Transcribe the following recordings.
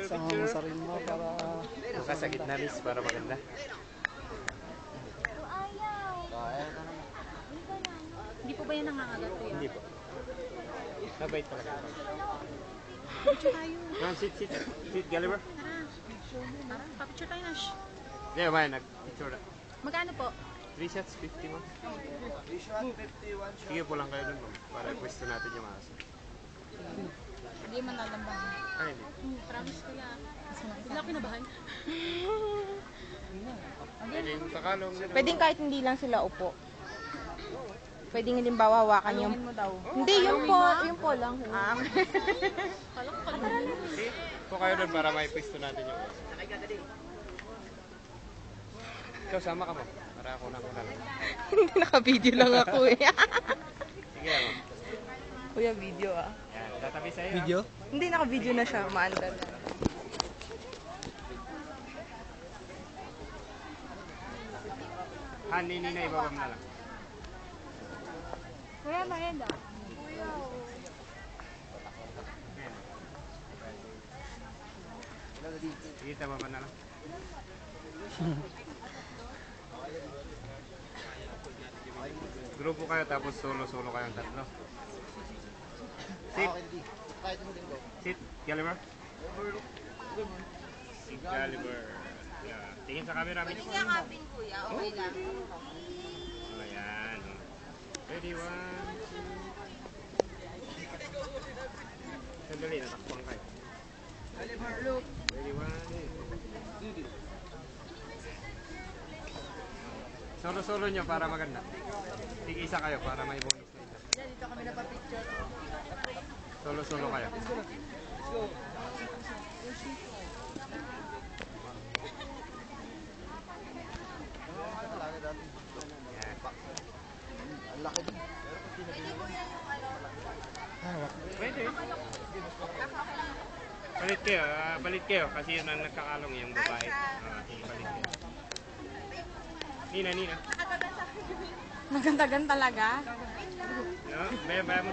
Sama mo sa rin mo para sa gitna ris para maganda. Hindi po ba yan nangangagat po yan? Hindi po. Mabait talaga. Papicture tayo. Sit, Gulliver. Tara, papicture tayo, Nash. Hindi, may nag-picture na. Magkano po? 3 shots, 50 mo. Sige po lang kayo dun, para pwesto natin yung aso. Hindi man nalambahan. Ay, hindi. Promise ko yan. Bigla kinabahan. Pwede yung takalong. Pwedeng kahit hindi lang sila upo. Pwedeng halimbawa hawakan yung... Hindi, yung po lang. Sige po kayo dun para may pwesto natin yung aso. Ikaw, sama ka mo. Para ako na lang. Hindi, naka-video lang ako eh. Sige lang. Kuya, video ah. Yan, tatabi sa'yo. video. Hindi, naka-video na siya. Maandar. Nini na ibabam na lang. Kuya, mahenda. Sige, tababan na lang. Grupo kayo tapos solo-solo kayong tatlo. Sit. Sit, Gulliver. Si Gulliver. Yeah. Tingin sa camera. Pwede niya kapin, kuya. Okay lang. Ayan. Ready, 1, 2. Sandali, natakpang kayo. Gulliver, look. Ready, 1, 2. Solo-solo nyo para maganda. Tig-isa kayo para may bonus na isa. Dito kami napapicture. Solo-solo kayo. Let's go. Pwede. Balit kayo kasi yun ang nagkakalong yung babae. Sige, balit kayo. Nina. Maganda-gan talaga. No, baya mo.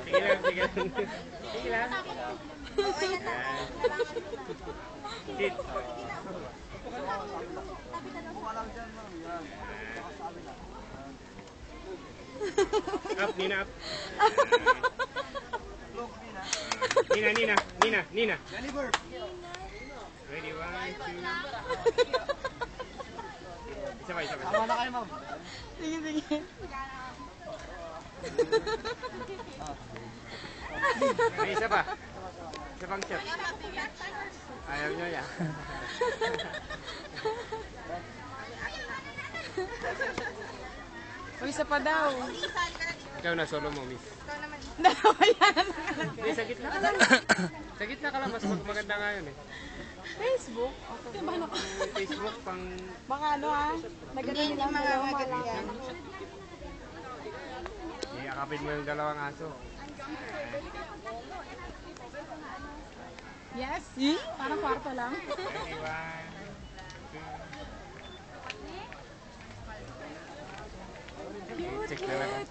Sige lang. Sige lang. Sit. Up, Nina, up. Nina. Ready, 1, 2. Sabay. Tama na kayo, ma'am. Sige. May isa pa. Isa pang shot. Ayaw nyo yan. Uy, isa pa daw. Ikaw na, solo mo, miss. Dalawa yan. Hey, sa gitna ka lang. Sa gitna ka lang, mas maganda nga yun eh. Facebook? Facebook pang... Baka ano ha? Nagano'n lang dalawa malaki. Iyakapin mo yung dalawang aso. Yes? Parang kwarto lang. Ready, 1, 2. Check na lang.